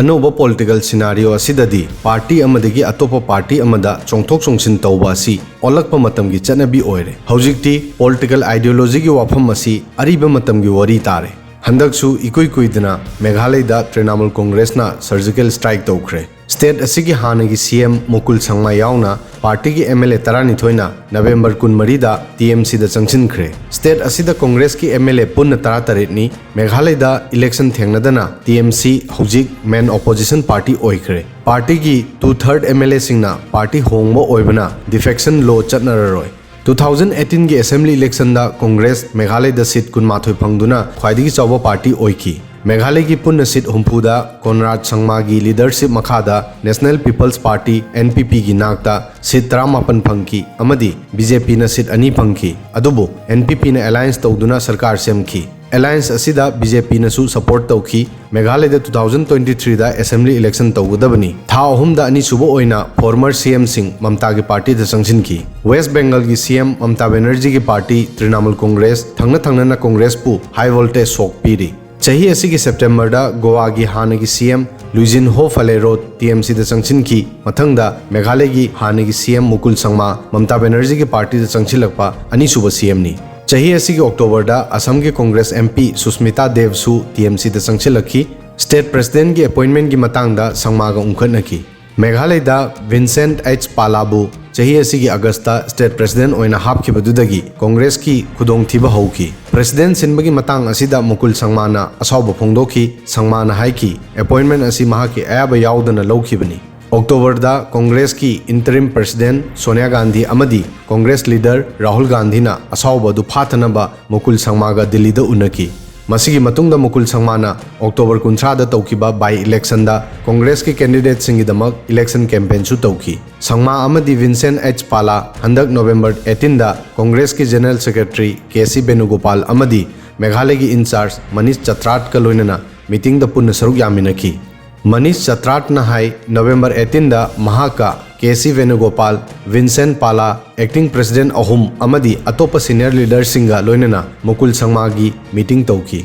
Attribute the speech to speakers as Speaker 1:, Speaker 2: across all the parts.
Speaker 1: अनोबा political scenario असिददी party अमदगी अतोप party अमदा चोंथोक चोंसिन तौबा असि ओलक्प मतमगी चटनबी ओइरे हौजिकती political ideology की वाफम असि अरिबा मतमगी वरी तारे हंदकसु इकुई कुइदना मेघालयदा तृणमूल कांग्रेसना सर्जिकल स्ट्राइक तौख्रे स्टेट असिगी हानगी सीएम मुकुल संगमा यावना पार्टी की एमएलए 12 नवेंबर 23 टीएमसी दा चंगसिनख्रे स्टेट असिदा कांग्रेस की एमएलए पुन्न 13 नि मेघालयदा इलेक्शन थेंगनदना टीएमसी हौजिक मेन ऑपोजिशन पार्टी ओइख्रे पार्टी की 2/3 एमएलए सिंगना पार्टी होंगबो ओइबना डिफेक्शन लॉ चटनररोय 2018 की असेंबली इलेक्शन दा कांग्रेस मेघालय दा सीट 19 फंगदुना ख्वाइदगी चौबा पार्टी ओइकी मेघालय की पुण्य सीट हुंफुदा कोनराड संगमा की लीडरशिप मखादा नेशनल पीपल्स पार्टी एनपीपी की नाकता सीट 13 फंकी अमदी बीजेपी न सीट 2 फंकी अदुबु एनपीपी ने अलायंस तौदुना सरकार सेमखी अलायंस असिदा बीजेपी नसु सपोर्ट तौखी मेघालय 2023 दा असेंबली इलेक्शन तौगदबनी था अहुमदा अनिसुबो ओइना फॉर्मर सीएम सिंह ममता की पार्टी दा संगसिनखी वेस्ट बंगाल की सीएम ममता बनर्जी की पार्टी तृणमूल कांग्रेस थंगना कांग्रेस पु हाई वोल्टेज शॉक पीरी चाही असिगी सेप्टेम्बर दा गोवा की हानगी सीएम लुइजिन हो फलेरो टीएमसी दा चंगसिनखी मथंगदा मेघालय की हानगी सीएम मुकुल संगमा ममता बनर्जी की पार्टी दा चंगसिलकपा अनिसुबा सीएम नि चाही असिगी अक्टोबर दा असम के कांग्रेस एमपी सुस्मिता देवसु टीएमसी दा चंगसिलखी स्टेट प्रेसिडेंट की अपॉइंटमेंट की मतंगदा संगमागा उंखनकी मेघालय दा विंसेंट एच पालाबु चाही असिगी अगस्ता स्टेट प्रेसिडेंट ओइना हापखिबदुदगी कांग्रेस की खुदोंगथिबा हौकी प्रेसिडेंट सिनबगी मतंग असिदा मुकुल संगमाना असौब फोंदोखी संगमाना हाइकी अपॉइंटमेंट असी महाकी अयाबा याउदना लौखिबनी अक्टोबर दा कांग्रेस की इंटरिम प्रेसिडेंट सोनिया गांधी अमदी कांग्रेस लीडर राहुल गांधी ना असौब दु फाथनबा मुकुल संगमागा दिल्ली दा उनकी मसीगी मतुंगदा मुकुल संगमाना अक्टोबर 19 तौखिबा बाई इलेक्शन दा कांग्रेस के कैंडिडेट सिंगिदमक इलेक्शन कैंपेन सु तौखी संगमा अमदी विंसेंट एच पाला हंदक नवंबर 18 दा कांग्रेस के जनरल सेक्रेटरी केसी वेणुगोपाल अमदी मेघालय की इंचार्ज मनीष चत्राट का लोइनना मीटिंग दा पुन्न सरुक यामिनकी मनीष चत्राट ना हाई नवंबर 18 दा महाका केसी वेणुगोपाल विंसेंट पाला एक्टिंग प्रेसिडेंट अहुम अमदी अतोप सीनियर लीडर सिंगा लोइनना मुकुल संगमा की मीटिंग तौकी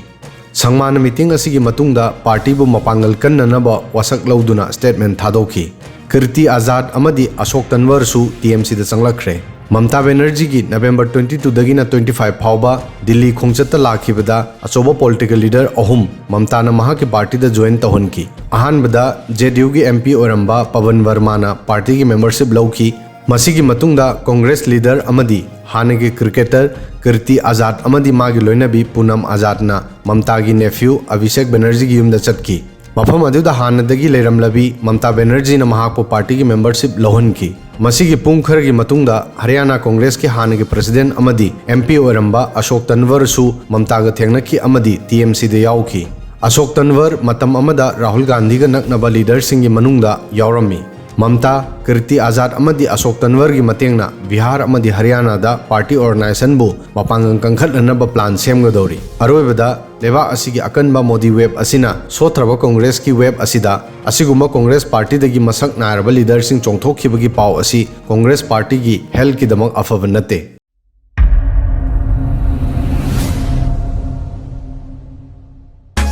Speaker 1: संगमान मीटिंग असिगी मतुंगदा पार्टी बु मपांगल कन्ननबा वासक लौदुना स्टेटमेंट थादोखी कीर्ति आजाद अमदी अशोक तनवर सु टीएमसी दा चंगलखरे ममता बनर्जी की नवंबर 22 दगिना 25 फाउबा दिल्ली खोंगचत लाखिबदा अचोबा पॉलिटिकल लीडर अहुम ममता न महा की पार्टी दा ज्वाइन तहनकी अहानबदा जेडीयू की एमपी ओरंबा पवन वर्मा ना पार्टी की मेंबरशिप लौकी मसीगी मतुंगदा कांग्रेस लीडर अमदी हानगी क्रिकेटर कीर्ति आजाद अमदी मागी लोइनबी पूनम आजाद ना ममता की नेफ्यू अभिषेक बनर्जी की युमदा चटकी मफम अदुदा हानदगी लेरमलबी ममता बनर्जी ना महापो पार्टी की मेंबरशिप लौहनकी मसीगी पुंग खरगी मतुंगदा हरियाणा कांग्रेस के हानगी प्रेसिडेंट अमदी एमपी ओरंबा अशोक तनवर सु ममतागा थेंगनकी अमदी टीएमसी दे याउकी अशोक तनवर मतम अमदा राहुल गांधी का नकनबा लीडर सिंगी मनुंगदा यावरमी ममता कीर्ति आजाद अमदी अशोक तनवर की मतेंगना बिहार अमदी हरियाणा दा पार्टी ऑर्गेनाइजेशन बु मपांगं कंखलनबा प्लान सेमगदौरी अरोइबदा लेबा असिगी अकनबा मोदी वेब असिना सोथ्रबा कांग्रेस की वेब असिदा असिगुम्बा कांग्रेस पार्टी दगी मसक नायरबा लीडर सिंग चोंथोखिबगी पाव असि कांग्रेस पार्टी की हेल्थ की दमक अफब नते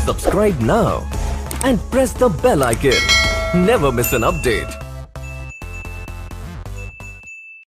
Speaker 2: Subscribe now and press the bell icon. Never miss an update.